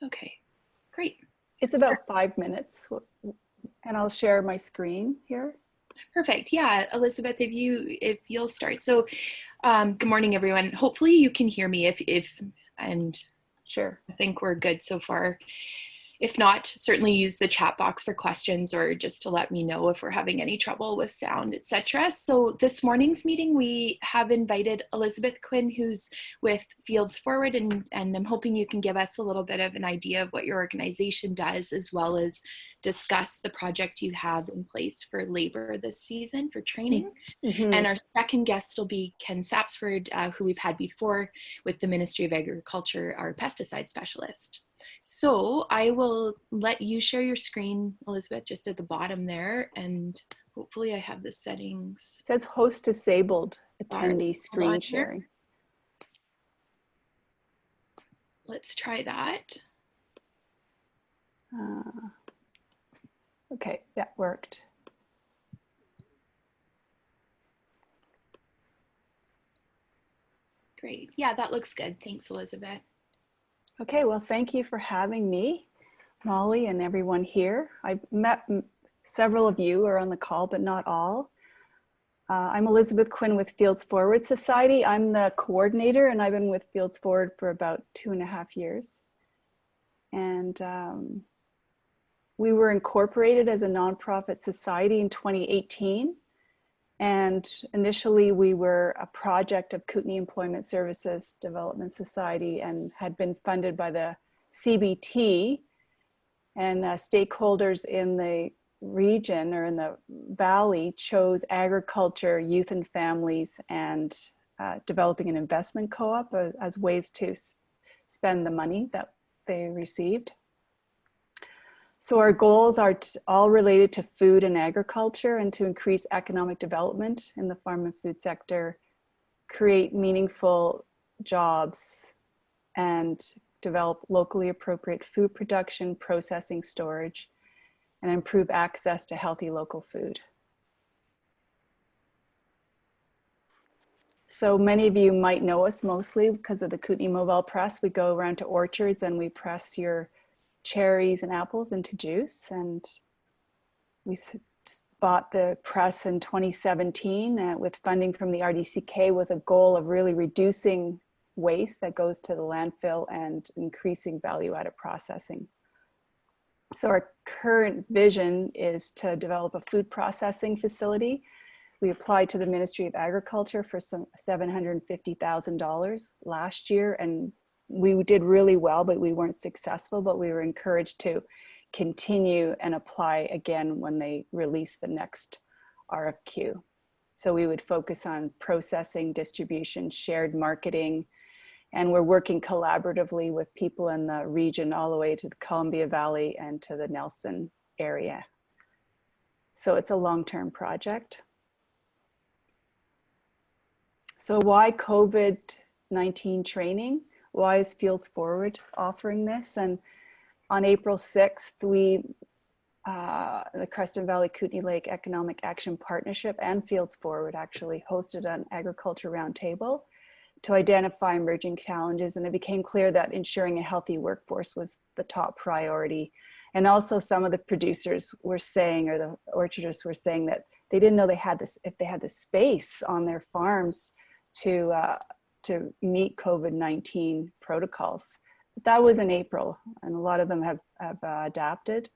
Okay, great. It's about 5 minutes, and I'll share my screen here. Perfect. Yeah, Elizabeth, if you'll start. So, good morning, everyone. Hopefully you can hear me and Sure. I think we're good so far. If not, certainly use the chat box for questions or just to let me know if we're having any trouble with sound, etc. So this morning's meeting, we have invited Elizabeth Quinn, who's with Fields Forward, and I'm hoping you can give us a little bit of an idea of what your organization does, as well as discuss the project you have in place for labor this season for training. Mm-hmm. And our second guest will be Ken Sapsford, who we've had before with the Ministry of Agriculture, our pesticide specialist. So I will let you share your screen, Elizabeth, just at the bottom there, and hopefully I have the settings. It says host disabled attendee screen sharing. Let's try that. Okay, that worked. Great. Yeah, that looks good. Thanks, Elizabeth. Okay, well, thank you for having me, Molly, and everyone here. I've met several of you are on the call, but not all. I'm Elizabeth Quinn with Fields Forward Society. I'm the coordinator, and I've been with Fields Forward for about 2.5 years. And we were incorporated as a nonprofit society in 2018. And initially we were a project of Kootenay Employment Services Development Society and had been funded by the CBT, and stakeholders in the region or in the valley chose agriculture, youth and families, and developing an investment co-op as ways to spend the money that they received. So our goals are all related to food and agriculture, and to increase economic development in the farm and food sector, create meaningful jobs, and develop locally appropriate food production, processing, storage, and improve access to healthy local food. So many of you might know us mostly because of the Kootenay Mobile Press. We go around to orchards and we press your cherries and apples into juice, and we bought the press in 2017 with funding from the RDCK, with a goal of really reducing waste that goes to the landfill and increasing value-added processing. So our current vision is to develop a food processing facility. We applied to the Ministry of Agriculture for some $750,000 last year, and we did really well, but we weren't successful, but we were encouraged to continue and apply again when they release the next RFQ. So we would focus on processing, distribution, shared marketing, and we're working collaboratively with people in the region all the way to the Columbia Valley and to the Nelson area. So it's a long-term project. So why COVID-19 training? Why is Fields Forward offering this? And on April 6th, the Creston Valley Kootenay Lake Economic Action Partnership and Fields Forward actually hosted an agriculture roundtable to identify emerging challenges. And it became clear that ensuring a healthy workforce was the top priority. And also some of the producers were saying, or the orchardists were saying, that they didn't know they had this, if they had the space on their farms to meet COVID-19 protocols. But that was in April, and a lot of them have adapted.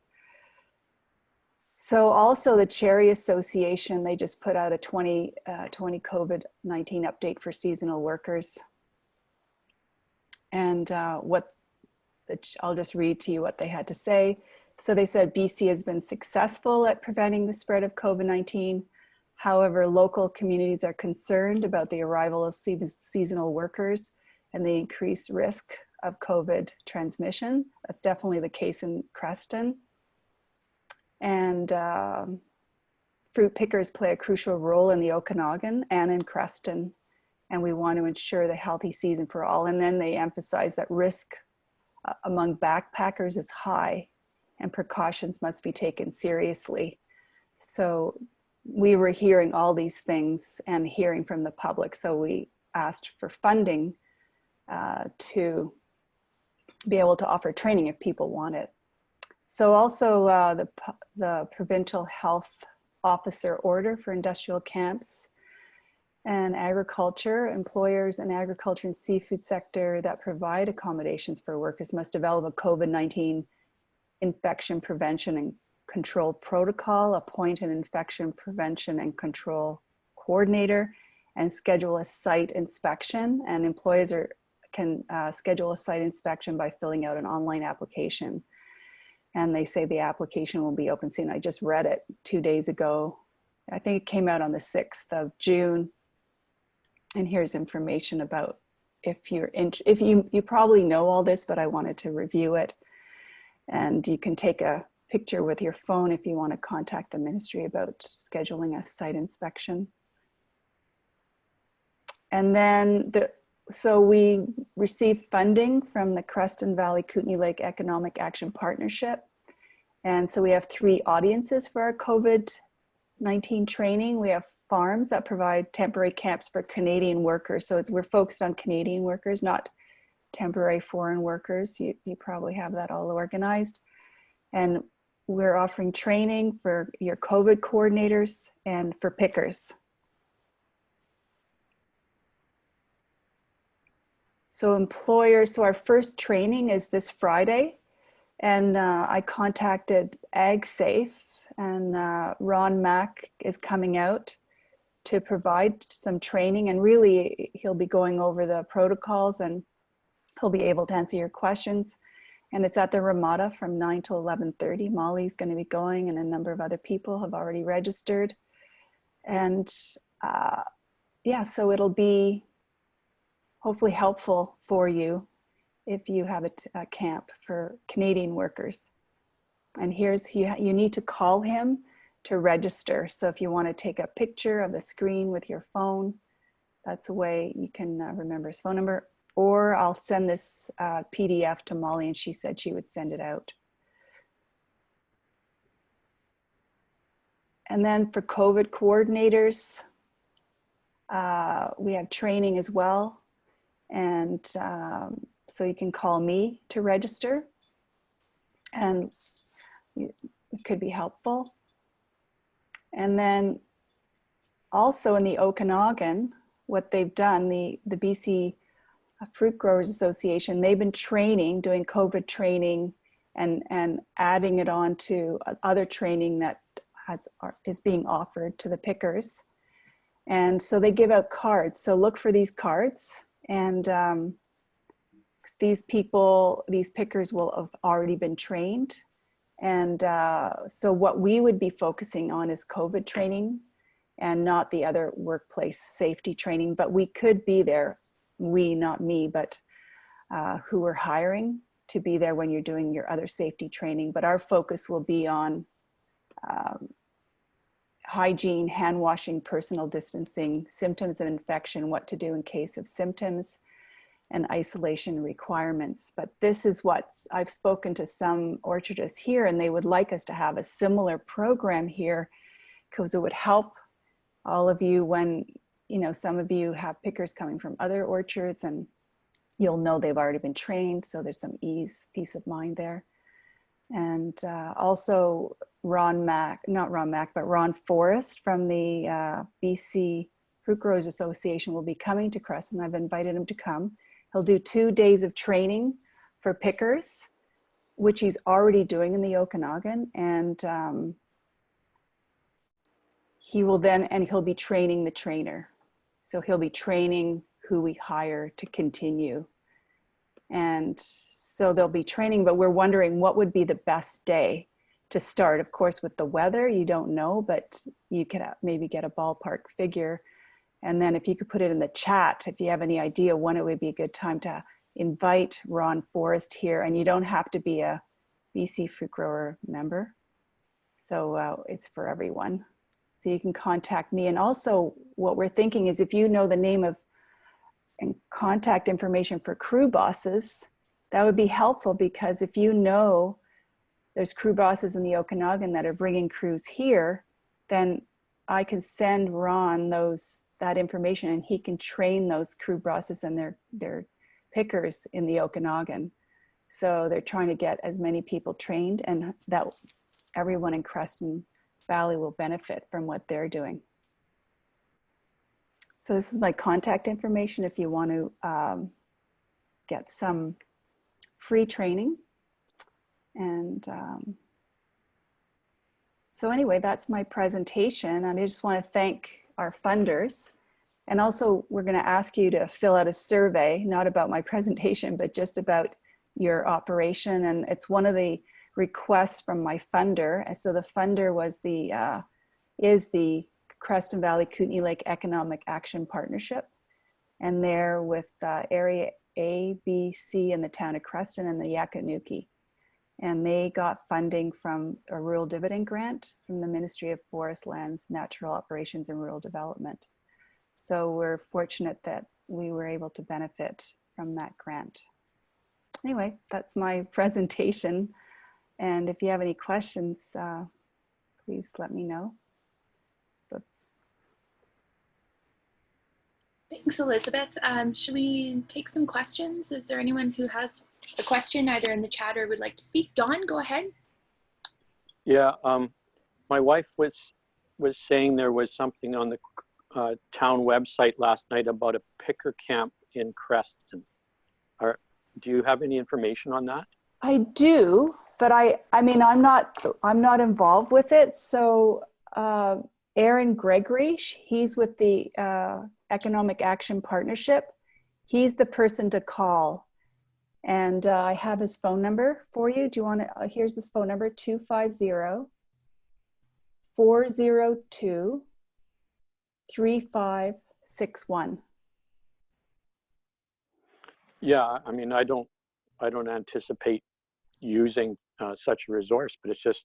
So also the Cherry Association, they just put out a 2020 COVID-19 update for seasonal workers. And I'll just read to you what they had to say. So they said BC has been successful at preventing the spread of COVID-19. However, local communities are concerned about the arrival of seasonal workers and the increased risk of COVID transmission. That's definitely the case in Creston. And fruit pickers play a crucial role in the Okanagan and in Creston, and we want to ensure the healthy season for all. And then they emphasize that risk among backpackers is high and precautions must be taken seriously. So we were hearing all these things and hearing from the public, so we asked for funding to be able to offer training if people want it. So also the provincial health officer order for industrial camps and agriculture. Employers in agriculture and seafood sector that provide accommodations for workers must develop a COVID-19 infection prevention and control protocol, appoint an infection prevention and control coordinator, and schedule a site inspection. And employers can schedule a site inspection by filling out an online application. And they say the application will be open soon. I just read it 2 days ago. I think it came out on the 6th of June. And here's information about if you probably know all this, but I wanted to review it. And you can take a picture with your phone if you want to contact the ministry about scheduling a site inspection. And then so we received funding from the Creston Valley Kootenay Lake Economic Action Partnership. And so we have 3 audiences for our COVID-19 training. We have farms that provide temporary camps for Canadian workers. So we're focused on Canadian workers, not temporary foreign workers. You probably have that all organized. And we're offering training for your COVID coordinators and for pickers. So employers, so our first training is this Friday, and I contacted AgSafe, and Ron Mack is coming out to provide some training, and really he'll be going over the protocols and he'll be able to answer your questions. And it's at the Ramada from 9 to 11:30. Molly's going to be going, and a number of other people have already registered. And yeah, so it'll be hopefully helpful for you if you have a camp for Canadian workers. And here's, you need to call him to register. So if you want to take a picture of the screen with your phone, that's a way you can remember his phone number. Or I'll send this PDF to Molly, and she said she would send it out. And then for COVID coordinators, we have training as well. And so you can call me to register, and it could be helpful. And then also in the Okanagan, what they've done, the BC Fruit Growers Association, they've been training, doing COVID training and adding it on to other training that is being offered to the pickers. And so they give out cards. So look for these cards. And these pickers will have already been trained. And so what we would be focusing on is COVID training and not the other workplace safety training, but we could be there, we, not me, but who we're hiring to be there when you're doing your other safety training. But our focus will be on hygiene, hand washing, personal distancing, symptoms of infection, what to do in case of symptoms, and isolation requirements. But this is what I've spoken to some orchardists here, and they would like us to have a similar program here, because it would help all of you when, you know, some of you have pickers coming from other orchards, and you'll know they've already been trained, so there's some peace of mind there. And also Ron Forrest from the BC Fruit Growers Association will be coming to Crescent. I've invited him to come. He'll do 2 days of training for pickers, which he's already doing in the Okanagan. And he'll be training the trainer. So he'll be training who we hire to continue. And so there'll be training, but we're wondering what would be the best day to start. Of course, with the weather, you don't know, but you could maybe get a ballpark figure. And then if you could put it in the chat, if you have any idea when it would be a good time to invite Ron Forrest here. And you don't have to be a BC Fruit Grower member. So it's for everyone. So you can contact me. And also what we're thinking is, if you know the name of and contact information for crew bosses, that would be helpful, because if you know there's crew bosses in the Okanagan that are bringing crews here, then I can send Ron that information, and he can train those crew bosses and their pickers in the Okanagan. So they're trying to get as many people trained, and that everyone in Creston Valley will benefit from what they're doing. So this is my contact information if you want to get some free training. And so anyway, that's my presentation. And I just want to thank our funders. And also, we're going to ask you to fill out a survey, not about my presentation, but just about your operation. And it's one of the requests from my funder. And so the funder was is the Creston Valley Kootenay Lake Economic Action Partnership. And they're with Area A, B, C in the town of Creston and the Yakanuki. And they got funding from a rural dividend grant from the Ministry of Forest Lands, Natural Operations and Rural Development. So we're fortunate that we were able to benefit from that grant. Anyway, that's my presentation. And if you have any questions, please let me know. Thanks, Elizabeth. Should we take some questions? Is there anyone who has a question either in the chat or would like to speak? Dawn, go ahead. Yeah, my wife was saying there was something on the town website last night about a picker camp in Creston. Do you have any information on that? I do, but I mean, I'm not involved with it. So Aaron Gregory, he's with the Economic Action Partnership. He's the person to call. And I have his phone number for you. Do you want to, here's his phone number, 250-402-3561. Yeah, I mean, I don't anticipate using such a resource, but it's just,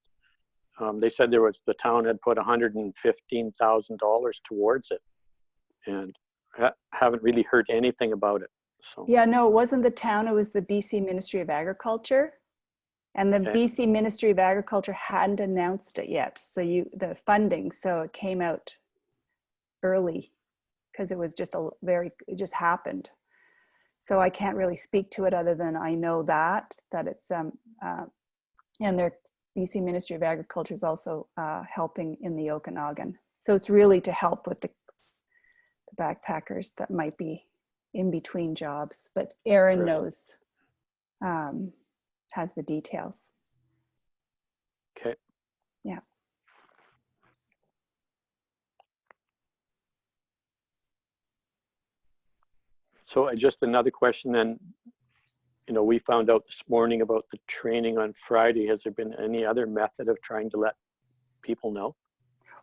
they said the town had put $115,000 towards it, and haven't really heard anything about it. So. Yeah, no, it wasn't the town, it was the BC Ministry of Agriculture. And the BC Ministry of Agriculture hadn't announced it yet. So the funding, so it came out early because it was just it just happened. So I can't really speak to it other than I know that it's, and their BC Ministry of Agriculture is also helping in the Okanagan. So it's really to help with the backpackers that might be in between jobs, but Aaron knows, has the details. Okay. Yeah. So just another question then, we found out this morning about the training on Friday. Has there been any other method of trying to let people know?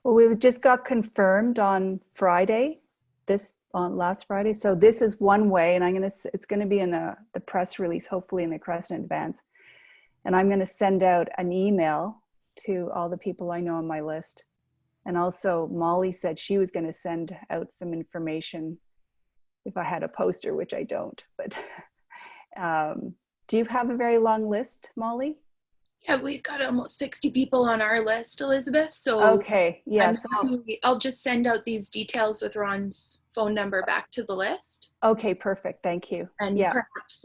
Well, we just got confirmed on Friday, on last Friday. So this is one way, and it's going to be in the press release, hopefully in the Creston Advance. And I'm going to send out an email to all the people I know on my list. And also Molly said she was going to send out some information if I had a poster, which I don't, but do you have a very long list, Molly? Yeah, we've got almost 60 people on our list, Elizabeth. So okay, yeah. I'll just send out these details with Ron's phone number back to the list. Okay, perfect. Thank you. And perhaps,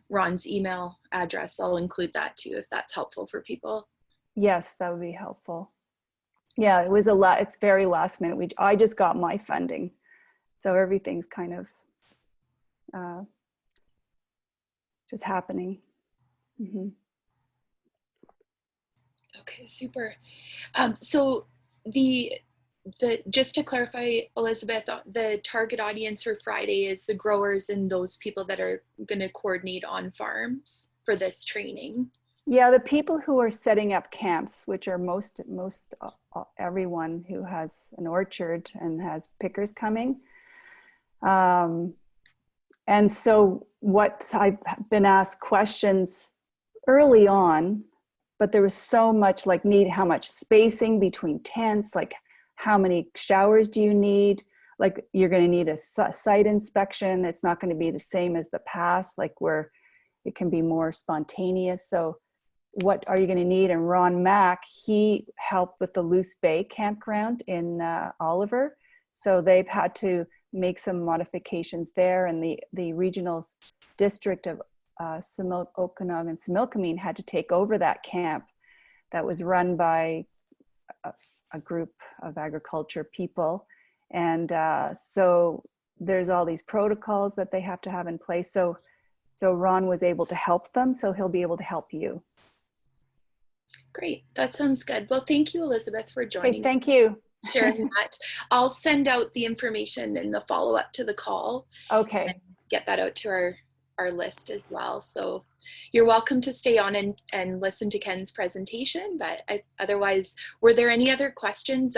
Ron's email address, I'll include that too, if that's helpful for people. Yes, that would be helpful. Yeah, it was it's very last minute. I just got my funding. So everything's kind of just happening. Mm-hmm. Okay, super. So just to clarify, Elizabeth, the target audience for Friday is the growers and those people that are going to coordinate on farms for this training. Yeah, the people who are setting up camps, which are most everyone who has an orchard and has pickers coming. And so what I've been asked questions early on, but there was so much how much spacing between tents, like how many showers do you need? Like you're going to need a site inspection. It's not going to be the same as the past, like where it can be more spontaneous. So what are you going to need? And Ron Mack, he helped with the Loose Bay campground in Oliver. So they've had to make some modifications there, and the regional district of Okanagan and Similkameen had to take over that camp that was run by a group of agriculture people. And so there's all these protocols that they have to have in place. So Ron was able to help them, so he'll be able to help you. Great, that sounds good. Well, thank you, Elizabeth, for joining. Okay, thank you. Sharing that. I'll send out the information in the follow-up to the call. Okay. And get that out to our list as well. So you're welcome to stay on and listen to Ken's presentation, but otherwise, were there any other questions?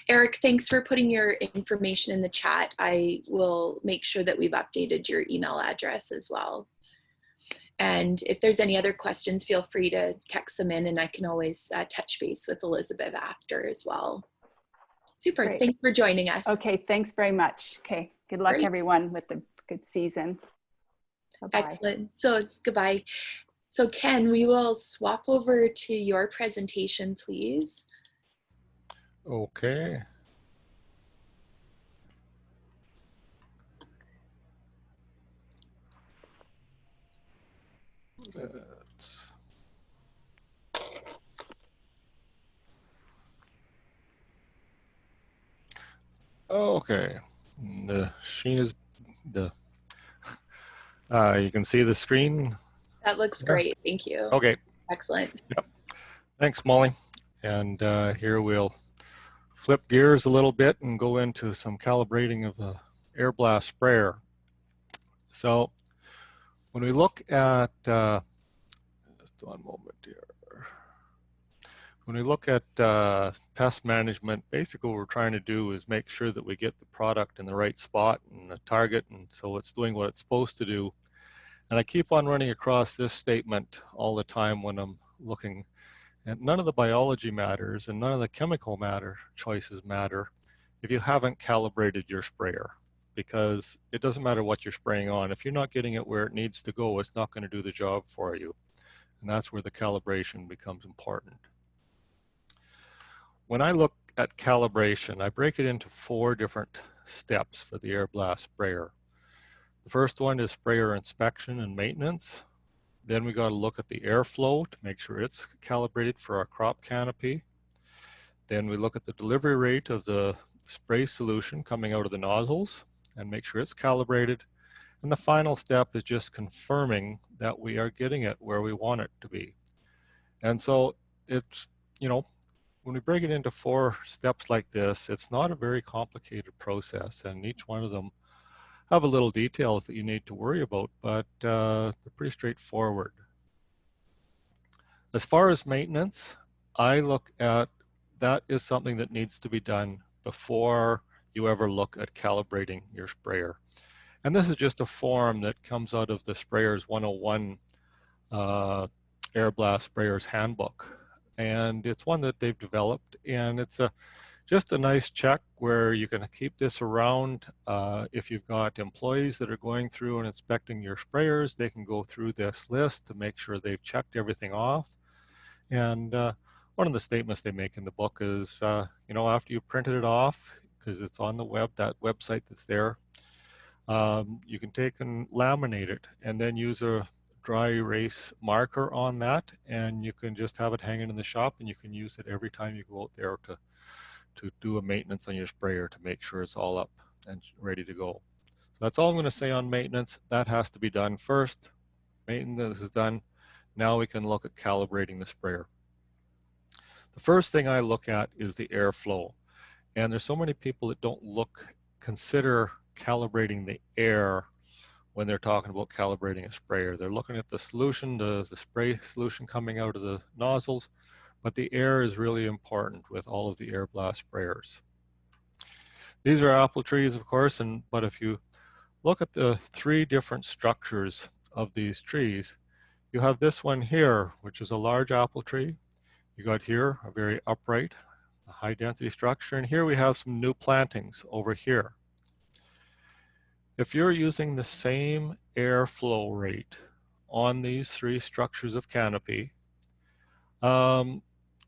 Eric, thanks for putting your information in the chat. I will make sure that we've updated your email address as well. And if there's any other questions, feel free to text them in, and I can always touch base with Elizabeth after as well. Super, Great. Thanks for joining us. Okay, thanks very much. Okay, good luck everyone with the good season. Bye-bye. Excellent, so goodbye. So Ken, we will swap over to your presentation, please. Okay. Okay, the screen is you can see the screen. That looks great, thank you. Okay. Excellent. Yep. Thanks, Molly. And here we'll flip gears a little bit and go into some calibrating of the Airblast sprayer. So when we look at, just one moment here. When we look at pest management, basically what we're trying to do is make sure that we get the product in the right spot and the target, and so it's doing what it's supposed to do. And I keep on running across this statement all the time when I'm looking, and none of the biology matters and none of the chemical choices matter if you haven't calibrated your sprayer, because it doesn't matter what you're spraying on. If you're not getting it where it needs to go, it's not going to do the job for you. And that's where the calibration becomes important. When I look at calibration, I break it into 4 different steps for the Airblast sprayer. The first one is sprayer inspection and maintenance. Then we got to look at the airflow to make sure it's calibrated for our crop canopy. Then we look at the delivery rate of the spray solution coming out of the nozzles and make sure it's calibrated. And the final step is just confirming that we are getting it where we want it to be. And so it's, when we break it into 4 steps like this, it's not a very complicated process, and each one of them have a little details that you need to worry about, but they're pretty straightforward. As far as maintenance, I look at that is something that needs to be done before you ever look at calibrating your sprayer. And this is just a form that comes out of the Sprayers 101 Airblast Sprayers Handbook. And it's one that they've developed, and it's just a nice check where you can keep this around. If you've got employees that are going through and inspecting your sprayers, they can go through this list to make sure they've checked everything off. And one of the statements they make in the book is, after you printed it off, because it's on the web, that website that's there, you can take and laminate it and then use a dry erase marker on that, and you can just have it hanging in the shop, and you can use it every time you go out there to do a maintenance on your sprayer to make sure it's all up and ready to go. So that's all I'm going to say on maintenance. That has to be done first. Maintenance is done. Now we can look at calibrating the sprayer. The first thing I look at is the airflow. And there's so many people that don't consider calibrating the air when they're talking about calibrating a sprayer. They're looking at the solution, the spray solution coming out of the nozzles, but the air is really important with all of the Airblast sprayers. These are apple trees, of course, but if you look at the 3 different structures of these trees, you have this one here, which is a large apple tree. You got here a very upright, high density structure, and here we have some new plantings over here. If you're using the same airflow rate on these 3 structures of canopy,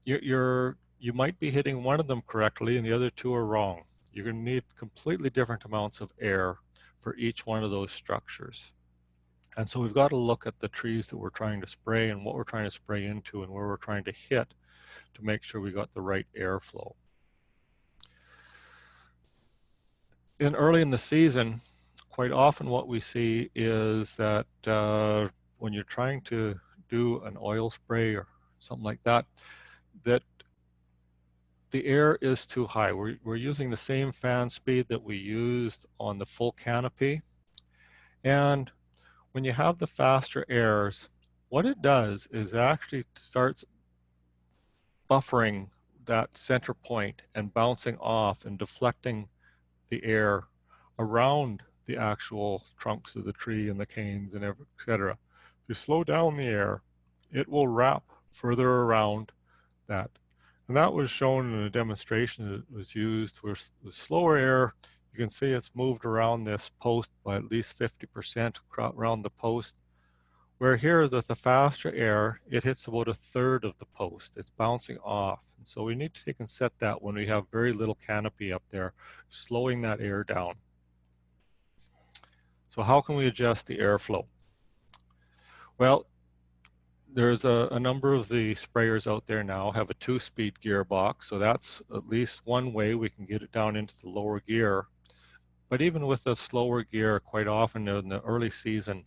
you might be hitting one of them correctly and the other 2 are wrong. You're going to need completely different amounts of air for each one of those structures. And so we've got to look at the trees that we're trying to spray and what we're trying to spray into and where we're trying to hit to make sure we got the right airflow. Early in the season, quite often what we see is that when you're trying to do an oil spray or something like that, that the air is too high. We're using the same fan speed that we used on the full canopy. And when you have the faster airs, what it does is actually starts buffering that center point and bouncing off and deflecting the air around the actual trunks of the tree and the canes and etc. If you slow down the air, it will wrap further around that. And that was shown in a demonstration that was used where with slower air, you can see it's moved around this post by at least 50% around the post. Where here with the faster air, it hits about a third of the post. It's bouncing off. And so we need to take and set that when we have very little canopy up there, slowing that air down. So how can we adjust the airflow? Well, there's a number of the sprayers out there now have a 2-speed gearbox. So that's at least one way we can get it down into the lower gear. But even with a slower gear, quite often in the early season,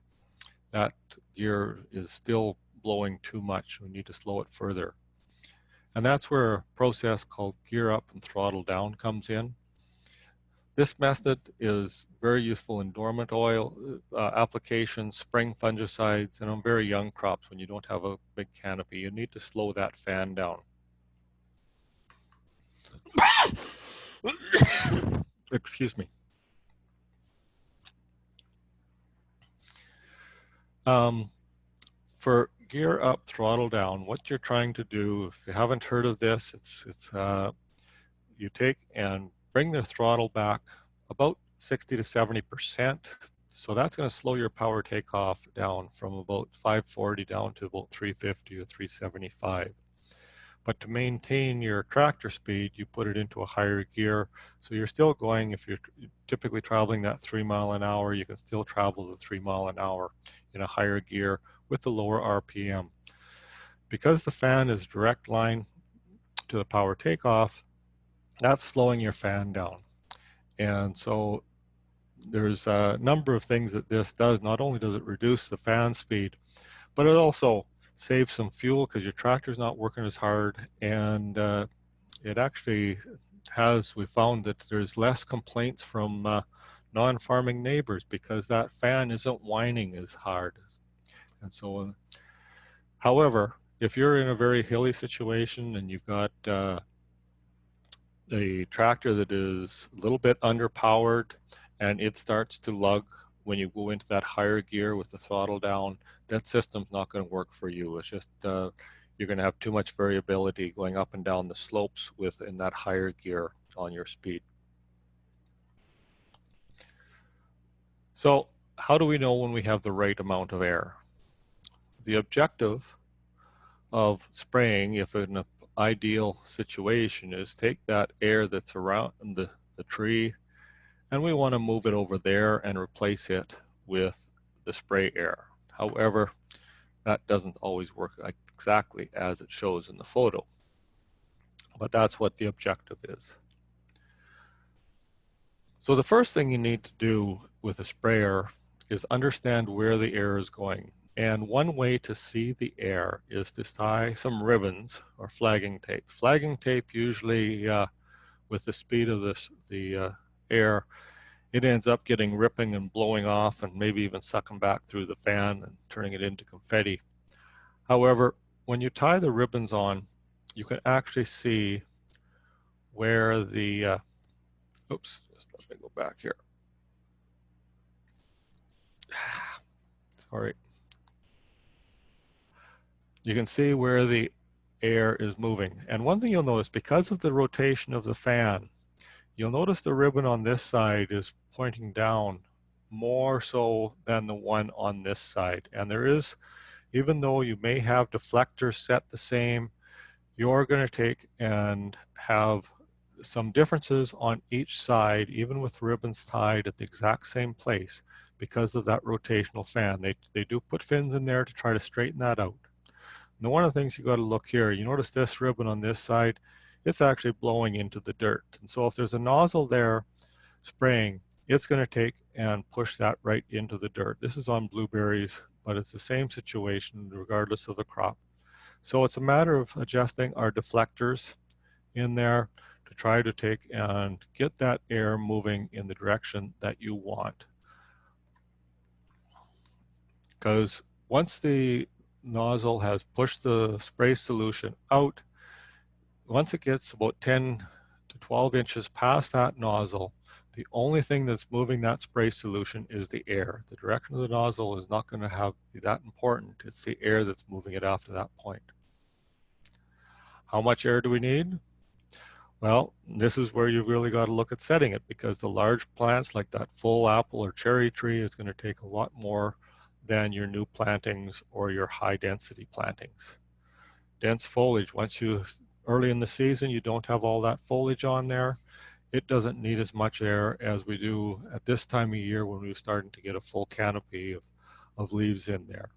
that gear is still blowing too much. We need to slow it further. And that's where a process called gear up and throttle down comes in. This method is very useful in dormant oil applications, spring fungicides, and on very young crops when you don't have a big canopy. You need to slow that fan down. Excuse me. For gear up, throttle down, what you're trying to do, if you haven't heard of this, you take and bring the throttle back about 60 to 70%. So that's going to slow your power takeoff down from about 540 down to about 350 or 375. But to maintain your tractor speed, you put it into a higher gear. So you're still going, if you're typically traveling that 3 mile an hour, you can still travel the 3 mile an hour in a higher gear with the lower RPM. Because the fan is direct line to the power takeoff, that's slowing your fan down. And so there's a number of things that this does. Not only does it reduce the fan speed, but it also saves some fuel because your tractor's not working as hard. And it actually has, we found that there's less complaints from non-farming neighbors because that fan isn't whining as hard. And so, however, if you're in a very hilly situation and you've got a tractor that is a little bit underpowered and it starts to lug when you go into that higher gear with the throttle down, that system's not going to work for you. It's just you're going to have too much variability going up and down the slopes in that higher gear on your speed. So how do we know when we have the right amount of air? The objective of spraying, if in an ideal situation, is take that air that's around the tree and we want to move it over there and replace it with the spray air. However, that doesn't always work exactly as it shows in the photo, but that's what the objective is. So the first thing you need to do with a sprayer is understand where the air is going. And one way to see the air is to tie some ribbons or flagging tape. Flagging tape usually with the speed of the air, it ends up getting ripping and blowing off and maybe even sucking back through the fan and turning it into confetti. However, when you tie the ribbons on, you can actually see where the, oops, just let me go back here. Sorry. You can see where the air is moving. And one thing you'll notice, because of the rotation of the fan, you'll notice the ribbon on this side is pointing down more so than the one on this side. And there is, even though you may have deflectors set the same, you're going to take and have some differences on each side, even with ribbons tied at the exact same place because of that rotational fan. They do put fins in there to try to straighten that out. Now, one of the things you got to look here, you notice this ribbon on this side, it's actually blowing into the dirt. And so if there's a nozzle there spraying, it's going to take and push that right into the dirt. This is on blueberries, but it's the same situation regardless of the crop. So it's a matter of adjusting our deflectors in there to try to take and get that air moving in the direction that you want. Because once the nozzle has pushed the spray solution out, once it gets about 10 to 12 inches past that nozzle, the only thing that's moving that spray solution is the air. The direction of the nozzle is not going to be that important. It's the air that's moving it after that point. How much air do we need? Well, this is where you've really got to look at setting it, because the large plants like that full apple or cherry tree is going to take a lot more than your new plantings or your high density plantings. Dense foliage, early in the season, you don't have all that foliage on there. It doesn't need as much air as we do at this time of year when we're starting to get a full canopy of leaves in there.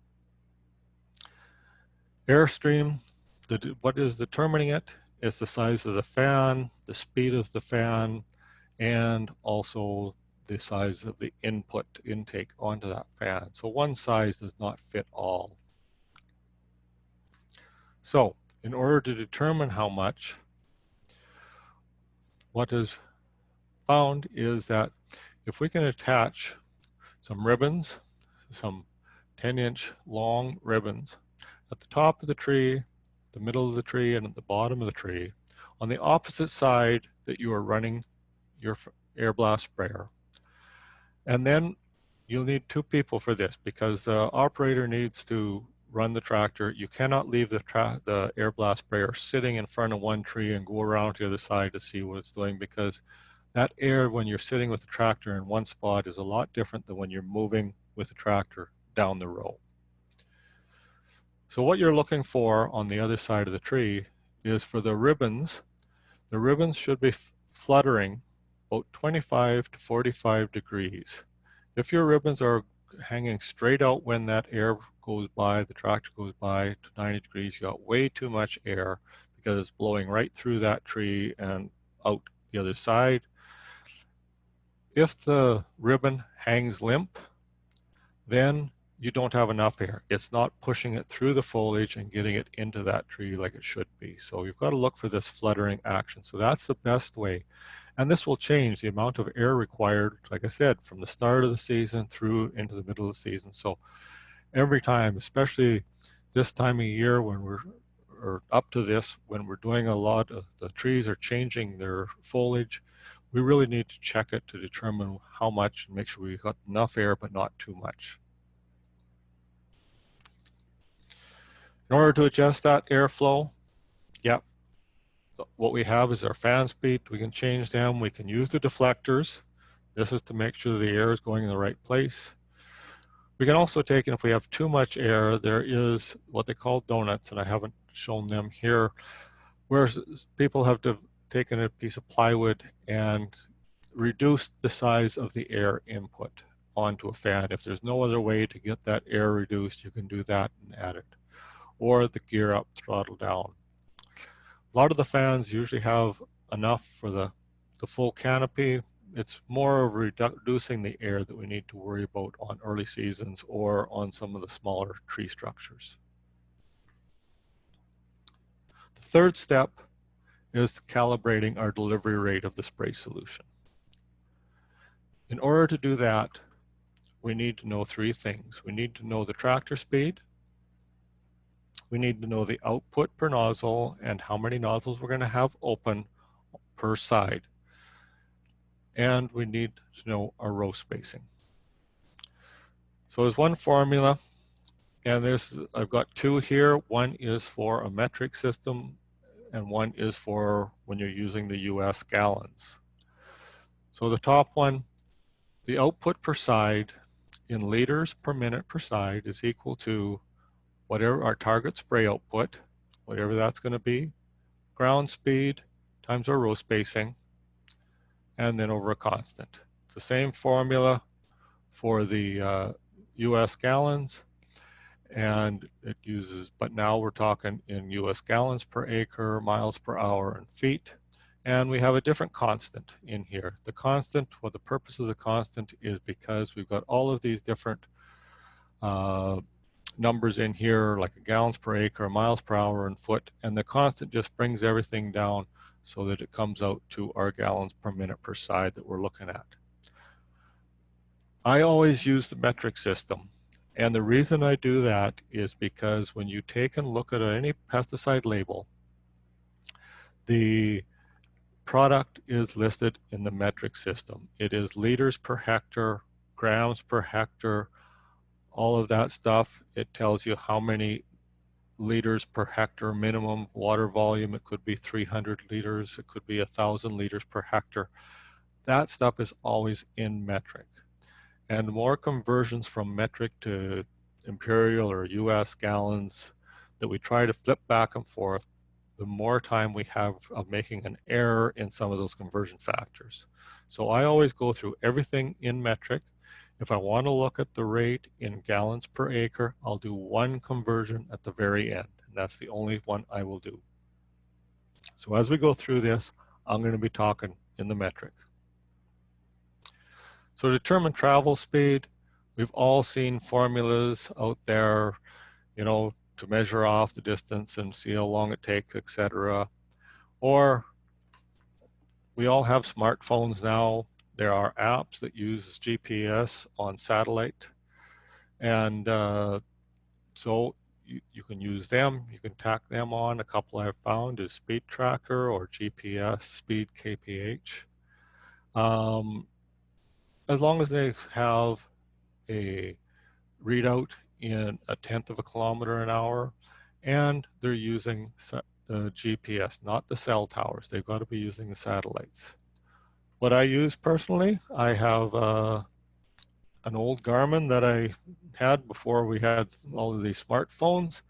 Airstream, what is determining it is the size of the fan, the speed of the fan, and also the size of the intake onto that fan. So one size does not fit all. So in order to determine how much, what is found is that if we can attach some ribbons, some 10-inch long ribbons at the top of the tree, the middle of the tree, and at the bottom of the tree, on the opposite side that you are running your Airblast sprayer. And then you'll need 2 people for this, because the operator needs to run the tractor. You cannot leave the Airblast sprayer sitting in front of one tree and go around to the other side to see what it's doing, because that air when you're sitting with the tractor in one spot is a lot different than when you're moving with the tractor down the row. So what you're looking for on the other side of the tree is for the ribbons. The ribbons should be fluttering about 25 to 45 degrees. If your ribbons are hanging straight out when that air goes by, the tractor goes by to 90 degrees, you got way too much air because it's blowing right through that tree and out the other side. If the ribbon hangs limp, then you don't have enough air. It's not pushing it through the foliage and getting it into that tree like it should be. So you've got to look for this fluttering action. So that's the best way. And this will change the amount of air required, like I said, from the start of the season through into the middle of the season. So every time, especially this time of year when or up to this, when we're doing a lot of the trees are changing their foliage, we really need to check it to determine how much and make sure we've got enough air but not too much. In order to adjust that airflow, what we have is our fan speed. We can change them. We can use the deflectors. This is to make sure the air is going in the right place. We can also take, and if we have too much air, there is what they call donuts, and I haven't shown them here, where people have taken a piece of plywood and reduced the size of the air input onto a fan. If there's no other way to get that air reduced, you can do that and add it. Or the gear up, throttle down. A lot of the fans usually have enough for the full canopy. It's more of reducing the air that we need to worry about on early seasons or on some of the smaller tree structures. The third step is calibrating our delivery rate of the spray solution. In order to do that, we need to know 3 things. We need to know the tractor speed. We need to know the output per nozzle and how many nozzles we're going to have open per side. And we need to know our row spacing. So there's one formula, and I've got 2 here. One is for a metric system, and one is for when you're using the US gallons. So the top one, the output per side in liters per minute per side is equal to whatever our target spray output, whatever that's going to be, ground speed times our row spacing, and then over a constant. It's the same formula for the US gallons, and it uses, but now we're talking in US gallons per acre, miles per hour, and feet. And we have a different constant in here. The constant, well, the purpose of the constant is because we've got all of these different numbers in here, like gallons per acre, miles per hour, and foot, and the constant just brings everything down so that it comes out to our gallons per minute per side that we're looking at. I always use the metric system, and the reason I do that is because when you take and look at any pesticide label, the product is listed in the metric system. It is liters per hectare, grams per hectare, all of that stuff. It tells you how many liters per hectare minimum water volume. It could be 300 liters. It could be 1,000 liters per hectare. That stuff is always in metric. And the more conversions from metric to imperial or US gallons that we try to flip back and forth, the more time we have of making an error in some of those conversion factors. So I always go through everything in metric. If I want to look at the rate in gallons per acre, I'll do one conversion at the very end, and that's the only one I will do. So as we go through this, I'm going to be talking in the metric. So to determine travel speed, we've all seen formulas out there, you know, to measure off the distance and see how long it takes, etc. Or we all have smartphones now. There are apps that use GPS on satellite, and so you can use them. You can tack them on. A couple I've found is Speed Tracker or GPS Speed KPH. As long as they have a readout in 1/10 of a kilometer an hour, and they're using the GPS, not the cell towers. They've got to be using the satellites. What I use personally, I have an old Garmin that I had before we had all of these smartphones,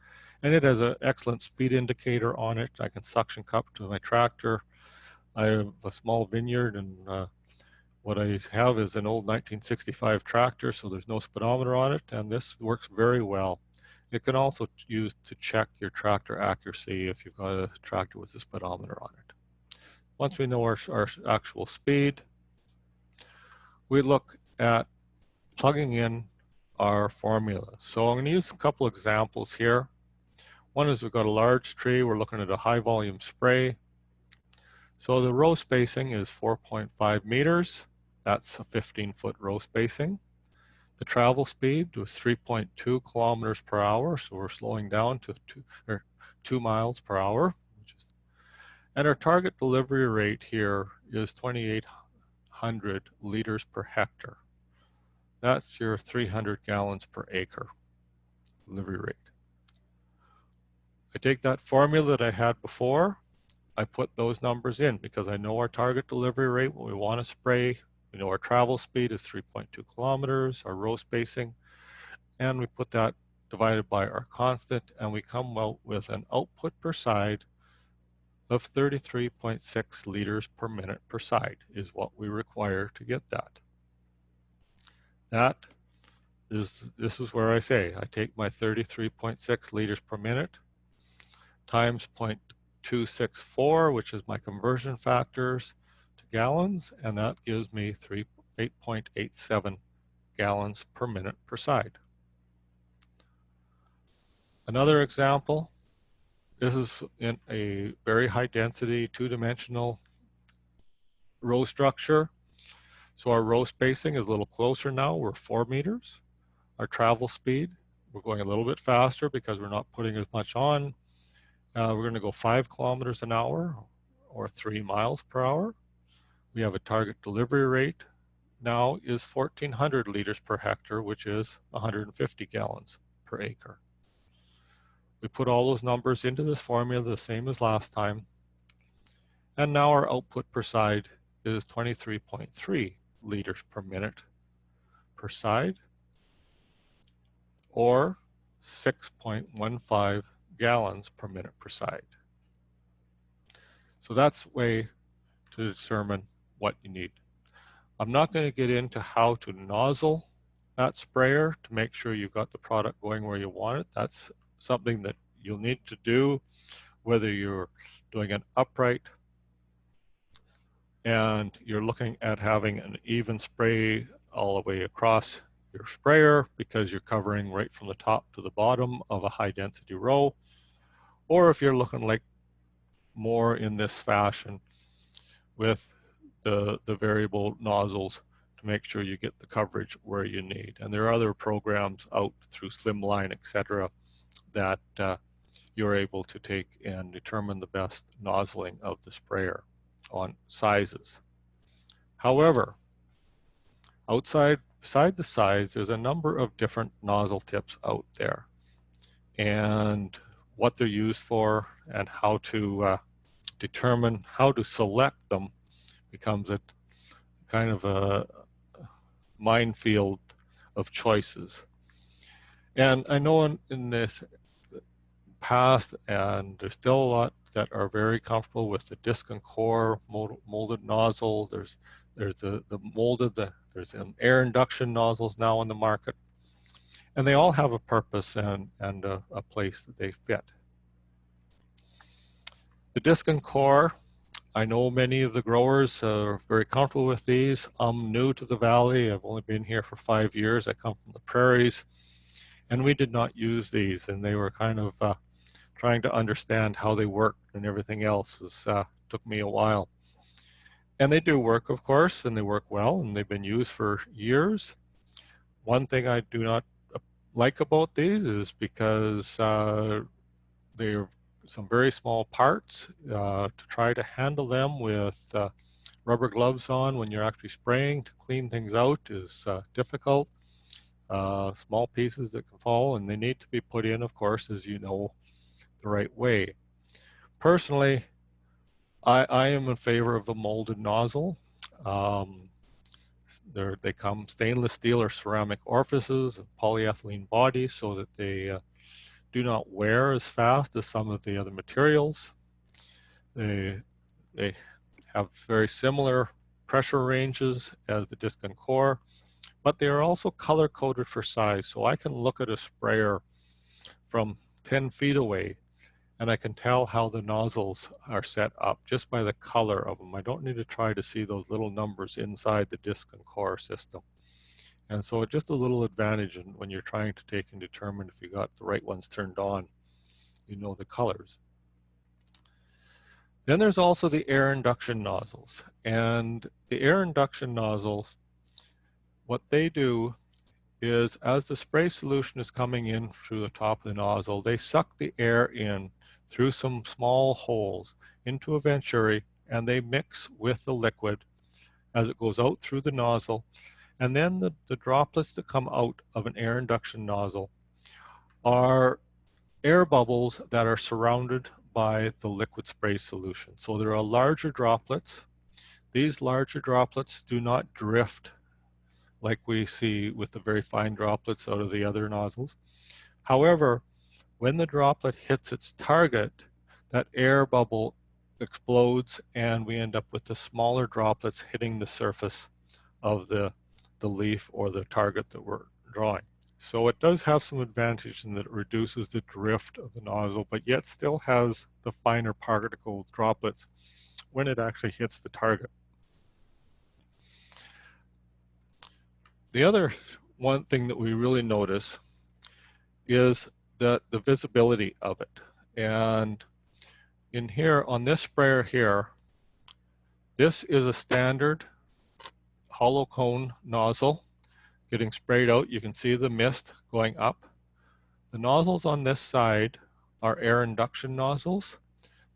and it has an excellent speed indicator on it. I can suction cup to my tractor. I have a small vineyard, and what I have is an old 1965 tractor, so there's no speedometer on it, and this works very well. It can also use to check your tractor accuracy if you've got a tractor with a speedometer on it. Once we know our actual speed, we look at plugging in our formula. So I'm going to use a couple examples here. One is we've got a large tree. We're looking at a high volume spray. So the row spacing is 4.5 meters. That's a 15-foot row spacing. The travel speed was 3.2 kilometers per hour, so we're slowing down to 2 miles per hour. And our target delivery rate here is 2,800 liters per hectare. That's your 300 gallons per acre delivery rate. I take that formula that I had before, I put those numbers in because I know our target delivery rate, what we want to spray. We know our travel speed is 3.2 kilometers, our row spacing, and we put that divided by our constant, and we come out with an output per side of 33.6 liters per minute per side is what we require to get that. This is where I say I take my 33.6 liters per minute times 0.264, which is my conversion factors to gallons, and that gives me 8.87 gallons per minute per side. Another example, this is in a very high density two-dimensional row structure. So our row spacing is a little closer now. We're 4 meters. Our travel speed, we're going a little bit faster because we're not putting as much on. We're going to go 5 kilometers an hour or 3 miles per hour. We have a target delivery rate now is 1,400 liters per hectare, which is 150 gallons per acre. We put all those numbers into this formula the same as last time. And now our output per side is 23.3 liters per minute per side, or 6.15 gallons per minute per side. So that's a way to determine what you need. I'm not going to get into how to nozzle that sprayer to make sure you've got the product going where you want it. That's something that you'll need to do whether you're doing an upright and you're looking at having an even spray all the way across your sprayer because you're covering right from the top to the bottom of a high density row, or if you're looking like more in this fashion with the variable nozzles to make sure you get the coverage where you need. And there are other programs out through Slimline, etc., that you're able to take and determine the best nozzling of the sprayer on sizes. However, beside the size, there's a number of different nozzle tips out there, and what they're used for and how to determine how to select them becomes a kind of a minefield of choices. And I know in this past, and there's still a lot that are very comfortable with the disc and core molded nozzle. There's the molded, there's air induction nozzles now on the market, and they all have a purpose and a place that they fit. The disc and core, I know many of the growers are very comfortable with these. I'm new to the valley. I've only been here for 5 years. I come from the prairies, and we did not use these, and they were kind of trying to understand how they worked, and everything else took me a while. And they do work, of course, and they work well, and they've been used for years. One thing I do not like about these is because they're some very small parts. To try to handle them with rubber gloves on when you're actually spraying to clean things out is difficult. Small pieces that can fall, and they need to be put in, of course, as you know, the right way. Personally, I am in favor of a molded nozzle. They come stainless steel or ceramic orifices and polyethylene bodies so that they do not wear as fast as some of the other materials. They have very similar pressure ranges as the disc and core, but they are also color coded for size. So I can look at a sprayer from 10 feet away and I can tell how the nozzles are set up just by the color of them. I don't need to try to see those little numbers inside the disc and core system. And so it's just a little advantage when you're trying to take and determine if you got the right ones turned on, you know the colors. Then there's also the air induction nozzles. And the air induction nozzles, what they do is as the spray solution is coming in through the top of the nozzle, they suck the air in through some small holes into a venturi, and they mix with the liquid as it goes out through the nozzle. And then the droplets that come out of an air induction nozzle are air bubbles that are surrounded by the liquid spray solution. So there are larger droplets. These larger droplets do not drift like we see with the very fine droplets out of the other nozzles. However, when the droplet hits its target, that air bubble explodes and we end up with the smaller droplets hitting the surface of the leaf or the target that we're drawing. So it does have some advantage in that it reduces the drift of the nozzle, but yet still has the finer particle droplets when it actually hits the target. The other one thing that we really notice is the visibility of it. And in here, on this sprayer here, this is a standard hollow cone nozzle getting sprayed out. You can see the mist going up. The nozzles on this side are air induction nozzles.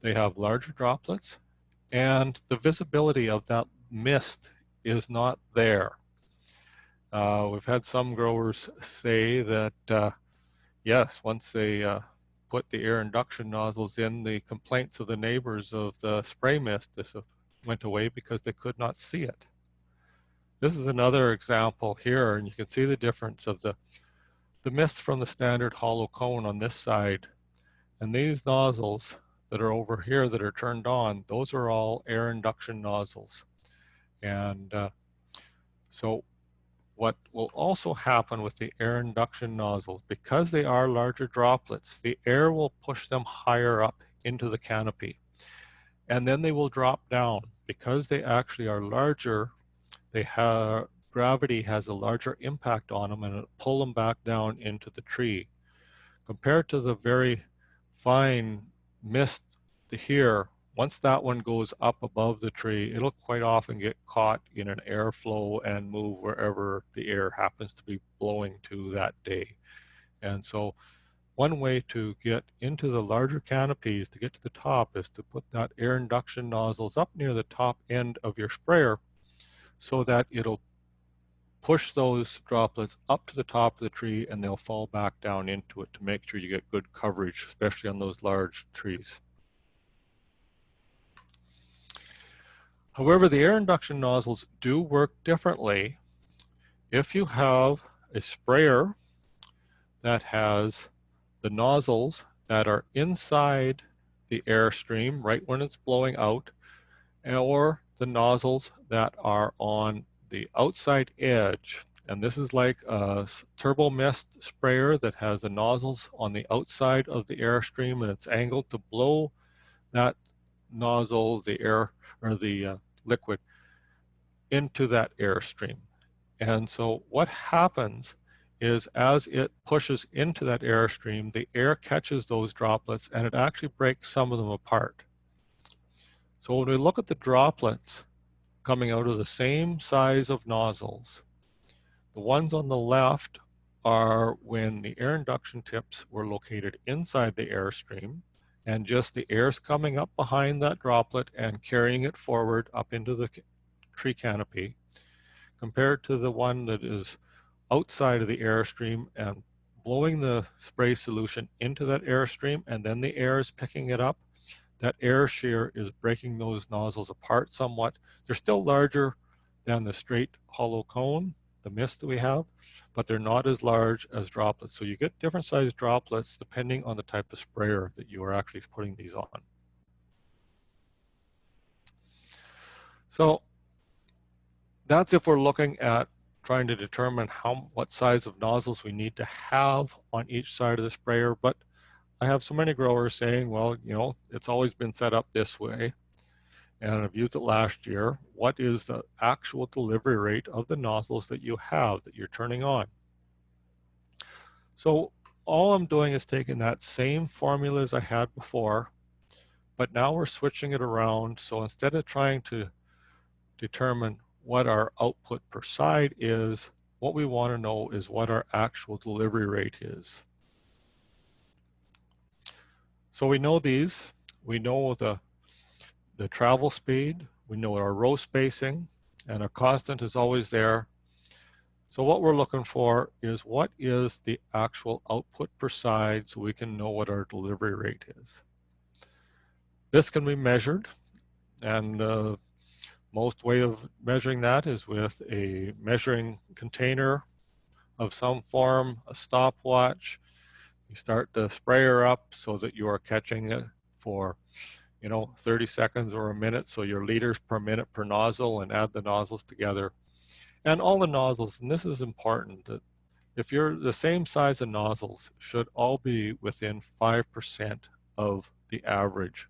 They have larger droplets, and the visibility of that mist is not there. We've had some growers say that yes, once they put the air induction nozzles in, the complaints of the neighbors of the spray mist went away because they could not see it. This is another example here, and you can see the difference of the mist from the standard hollow cone on this side, and these nozzles that are over here that are turned on, those are all air induction nozzles. And so what will also happen with the air induction nozzles, because they are larger droplets, the air will push them higher up into the canopy. And then they will drop down. Because they actually are larger, gravity has a larger impact on them and it'll pull them back down into the tree. Compared to the very fine mist here, once that one goes up above the tree, it'll quite often get caught in an airflow and move wherever the air happens to be blowing to that day. And so one way to get into the larger canopies, to get to the top, is to put that air induction nozzles up near the top end of your sprayer so that it'll push those droplets up to the top of the tree and they'll fall back down into it to make sure you get good coverage, especially on those large trees. However, the air induction nozzles do work differently. If you have a sprayer that has the nozzles that are inside the airstream right when it's blowing out, or the nozzles that are on the outside edge, and this is like a turbo mist sprayer that has the nozzles on the outside of the airstream and it's angled to blow that nozzle, the air or the liquid, into that airstream. And so what happens is as it pushes into that airstream, the air catches those droplets and it actually breaks some of them apart. So when we look at the droplets coming out of the same size of nozzles, the ones on the left are when the air induction tips were located inside the airstream, and just the air's coming up behind that droplet and carrying it forward up into the tree canopy, compared to the one that is outside of the airstream and blowing the spray solution into that airstream, and then the air is picking it up. That air shear is breaking those nozzles apart somewhat. They're still larger than the straight hollow cone, the mist that we have, but they're not as large as droplets. So you get different sized droplets depending on the type of sprayer that you are actually putting these on. So that's if we're looking at trying to determine what size of nozzles we need to have on each side of the sprayer. But I have so many growers saying, well, you know, it's always been set up this way, and I've used it last year. What is the actual delivery rate of the nozzles that you have that you're turning on? So all I'm doing is taking that same formula as I had before, but now we're switching it around. So instead of trying to determine what our output per side is, what we want to know is what our actual delivery rate is. So we know these. We know the travel speed, we know our row spacing, and our constant is always there. So what we're looking for is what is the actual output per side so we can know what our delivery rate is. This can be measured, and most way of measuring that is with a measuring container of some form, a stopwatch. You start the sprayer up so that you are catching it for 30 seconds or a minute, so your liters per minute per nozzle, and add the nozzles together. And all the nozzles, and this is important, that if you're the same size of nozzles, should all be within 5% of the average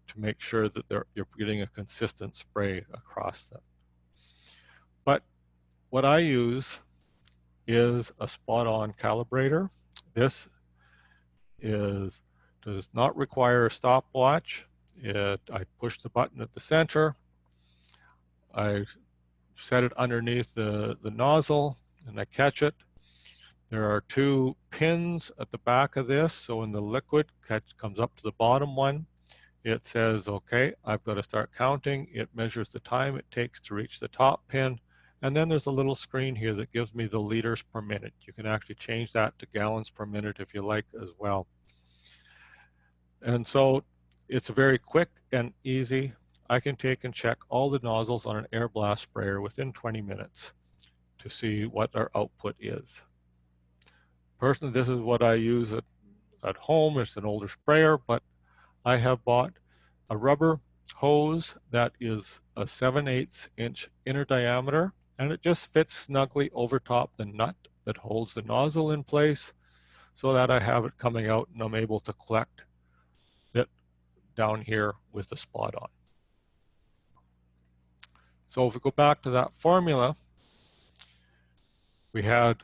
to make sure that you're getting a consistent spray across them. But what I use is a spot-on calibrator. This does not require a stopwatch. I push the button at the center. I set it underneath the nozzle and I catch it. There are two pins at the back of this, so when the liquid comes up to the bottom one, it says, okay, I've got to start counting. It measures the time it takes to reach the top pin. And then there's a little screen here that gives me the liters per minute. You can actually change that to gallons per minute if you like as well. And so it's very quick and easy. I can take and check all the nozzles on an Airblast sprayer within 20 minutes to see what our output is. Personally, this is what I use at home. It's an older sprayer, but I have bought a rubber hose that is a 7/8 inch inner diameter, and it just fits snugly over top the nut that holds the nozzle in place so that I have it coming out and I'm able to collect it down here with the spot on. So if we go back to that formula, we had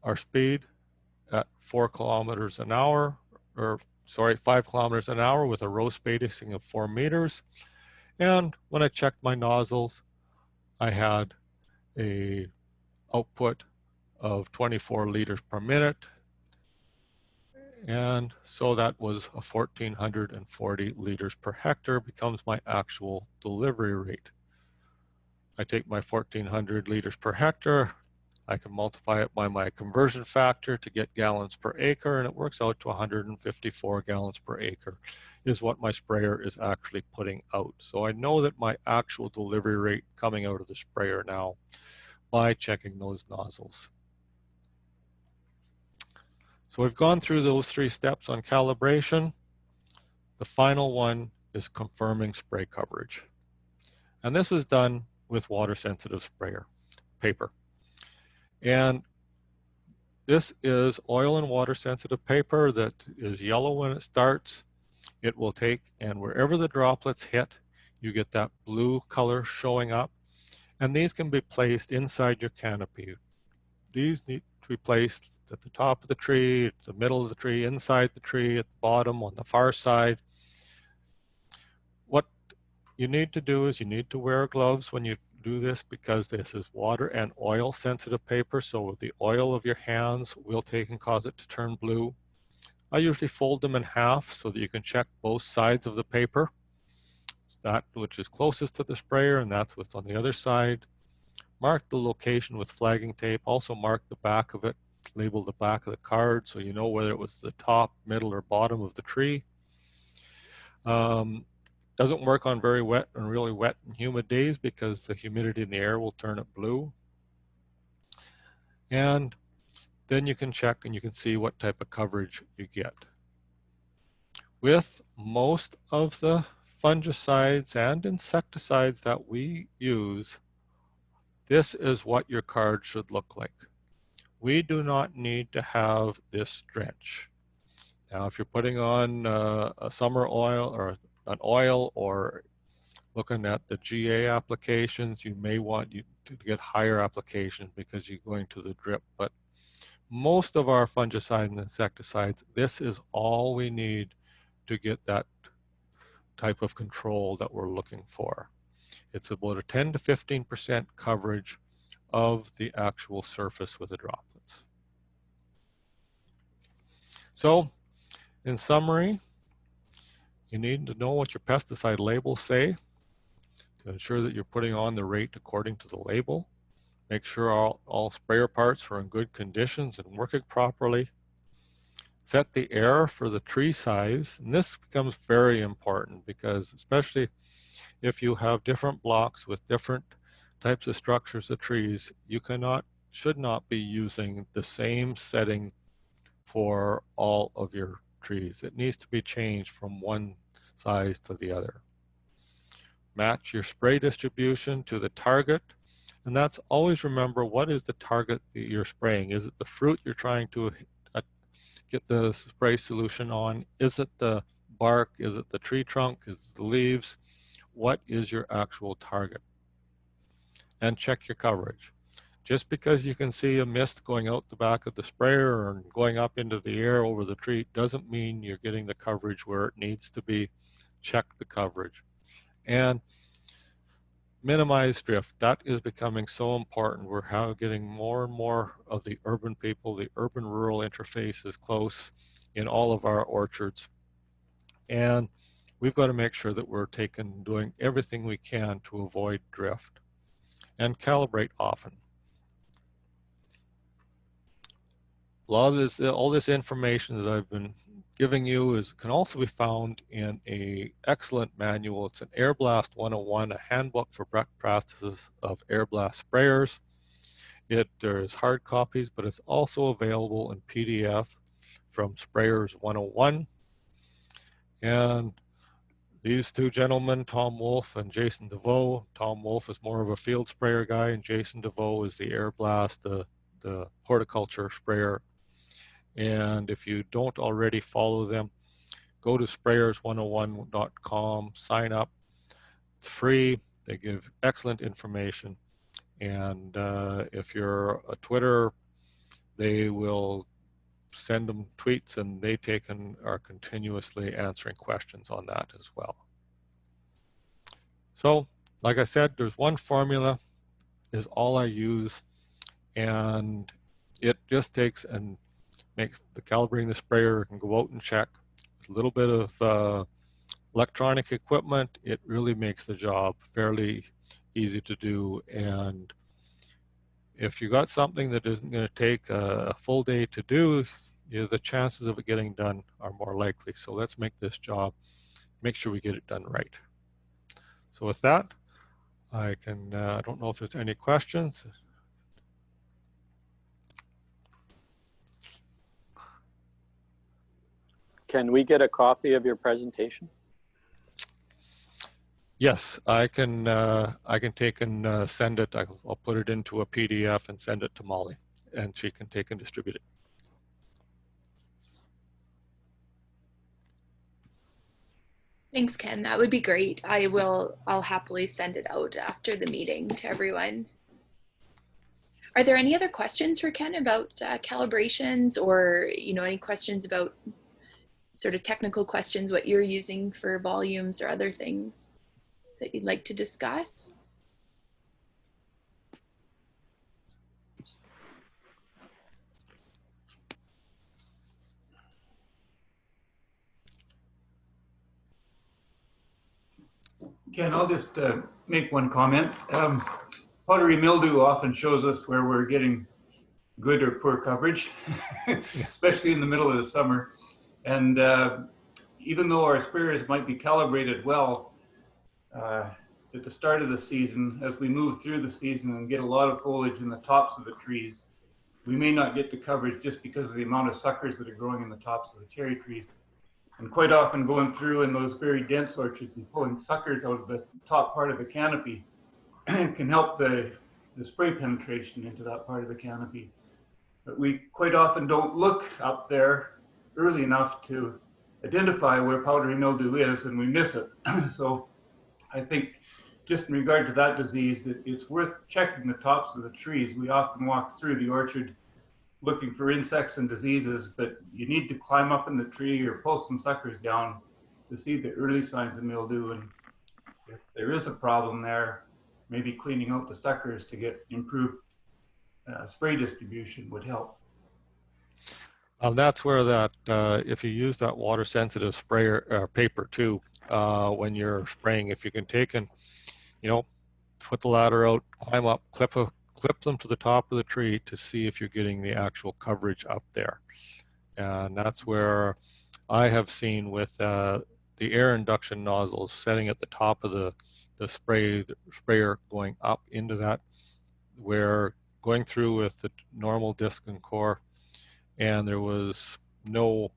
our speed at 4 kilometers an hour, or sorry, 5 kilometers an hour with a row spacing of 4 meters. And when I checked my nozzles, I had a output of 24 liters per minute. And so that was a 1,440 liters per hectare becomes my actual delivery rate. I take my 1,400 liters per hectare, I can multiply it by my conversion factor to get gallons per acre, and it works out to 154 gallons per acre is what my sprayer is actually putting out. So I know that my actual delivery rate coming out of the sprayer now by checking those nozzles. So we've gone through those 3 steps on calibration. The final one is confirming spray coverage. And this is done with water sensitive sprayer paper. And this is oil and water sensitive paper that is yellow when it starts. It will take, and wherever the droplets hit, you get that blue color showing up. And these can be placed inside your canopy. These need to be placed at the top of the tree, at the middle of the tree, inside the tree, at the bottom, on the far side. What you need to do is you need to wear gloves when you do this because this is water and oil sensitive paper, so the oil of your hands will take and cause it to turn blue. I usually fold them in half so that you can check both sides of the paper, that which is closest to the sprayer and that's what's on the other side. Mark the location with flagging tape, also mark the back of it, label the back of the card so you know whether it was the top, middle, or bottom of the tree. Doesn't work on very wet and really wet and humid days because the humidity in the air will turn it blue. And then you can check and you can see what type of coverage you get. With most of the fungicides and insecticides that we use, this is what your card should look like. We do not need to have this drench. Now, if you're putting on a summer oil or an oil or looking at the GA applications, you may want to get higher applications because you're going to the drip. But most of our fungicides and insecticides, this is all we need to get that type of control that we're looking for. It's about a 10 to 15% coverage of the actual surface with the droplets. So, in summary, you need to know what your pesticide labels say to ensure that you're putting on the rate according to the label. Make sure all sprayer parts are in good conditions and working properly. Set the air for the tree size, and this becomes very important because especially if you have different blocks with different types of structures of trees, you should not be using the same setting for all of your trees. It needs to be changed from one size to the other. Match your spray distribution to the target, and that's always remember what is the target that you're spraying. Is it the fruit you're trying to get the spray solution on? Is it the bark? Is it the tree trunk? Is it the leaves? What is your actual target? And check your coverage. Just because you can see a mist going out the back of the sprayer or going up into the air over the tree doesn't mean you're getting the coverage where it needs to be. Check the coverage. And minimize drift. That is becoming so important. We're getting more and more of the urban people. The urban-rural interface is close in all of our orchards. And we've got to make sure that we're doing everything we can to avoid drift. And calibrate often. All this information that I've been giving you can also be found in an excellent manual. It's an Airblast 101, a handbook for best practices of Airblast sprayers. There's hard copies, but it's also available in PDF from Sprayers 101. And these two gentlemen, Tom Wolfe and Jason DeVoe. Tom Wolfe is more of a field sprayer guy, and Jason DeVoe is the Airblast, the horticulture sprayer. And if you don't already follow them, go to sprayers101.com, sign up. It's free. They give excellent information. And if you're a Twitter, they will send them tweets, and they are continuously answering questions on that as well. So, like I said, there's one formula is all I use, and it just takes and makes the calibrating the sprayer can go out and check. With a little bit of electronic equipment, it really makes the job fairly easy to do. And if you got something that isn't going to take a full day to do, the chances of it getting done are more likely. So let's make this job, make sure we get it done right. So with that, I don't know if there's any questions. Can we get a copy of your presentation? Yes, I can take and send it. I'll put it into a PDF and send it to Molly, and she can take and distribute it. Thanks, Ken. That would be great. I'll happily send it out after the meeting to everyone. Are there any other questions for Ken about calibrations, or any questions about sort of technical questions, what you're using for volumes or other things that you'd like to discuss? Ken, I'll just make one comment. Powdery mildew often shows us where we're getting good or poor coverage, especially in the middle of the summer. And even though our sprayers might be calibrated well at the start of the season, as we move through the season and get a lot of foliage in the tops of the trees, we may not get the coverage just because of the amount of suckers that are growing in the tops of the cherry trees. And quite often going through in those very dense orchards and pulling suckers out of the top part of the canopy can help the spray penetration into that part of the canopy. But we quite often don't look up there early enough to identify where powdery mildew is, and we miss it. So I think just in regard to that disease, it's worth checking the tops of the trees. We often walk through the orchard looking for insects and diseases, but you need to climb up in the tree or pull some suckers down to see the early signs of mildew. And if there is a problem there, maybe cleaning out the suckers to get improved spray distribution would help. That's where that, if you use that water sensitive sprayer paper too, when you're spraying, if you can take and, put the ladder out, climb up, clip them to the top of the tree to see if you're getting the actual coverage up there. And that's where I have seen with the air induction nozzles setting at the top of the sprayer going up into that, where going through with the normal disc and core, and there was no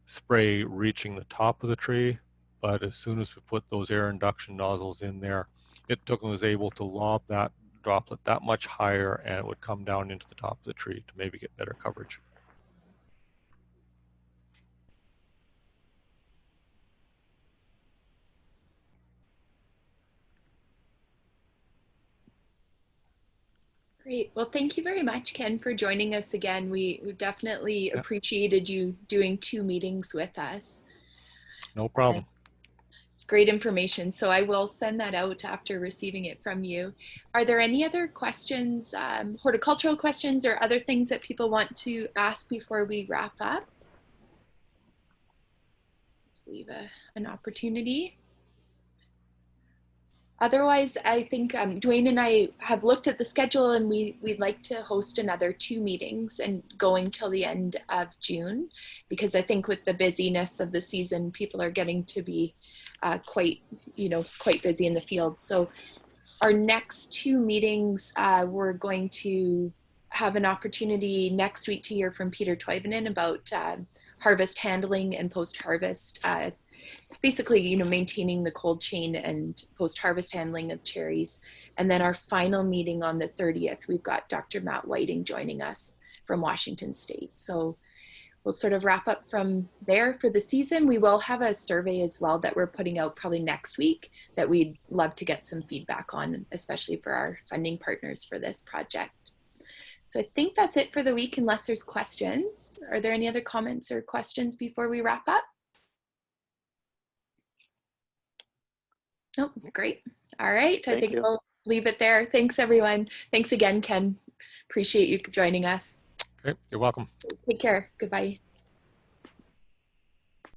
spray reaching the top of the tree. But as soon as we put those air induction nozzles in there, it was able to lob that droplet that much higher, and it would come down into the top of the tree to maybe get better coverage. Great. Well, thank you very much, Ken, for joining us again. We definitely appreciated you doing 2 meetings with us. No problem. It's great information. So I will send that out after receiving it from you. Are there any other questions, horticultural questions or other things that people want to ask before we wrap up? Let's leave an opportunity. Otherwise, I think Dwayne and I have looked at the schedule, and we'd like to host another 2 meetings and going till the end of June, because I think with the busyness of the season, people are getting to be quite busy in the field. So our next 2 meetings, we're going to have an opportunity next week to hear from Peter Toivonen about harvest handling and post-harvest basically, you know, maintaining the cold chain and post-harvest handling of cherries. And then our final meeting on the 30th, we've got Dr. Matt Whiting joining us from Washington State. So we'll sort of wrap up from there for the season. We will have a survey as well that we're putting out probably next week that we'd love to get some feedback on, especially for our funding partners for this project. So I think that's it for the week, unless there's questions. Are there any other comments or questions before we wrap up? Oh, great. All right, I think we'll leave it there. Thanks, everyone. Thanks again, Ken. Appreciate you joining us. Okay, you're welcome. Take care. Goodbye.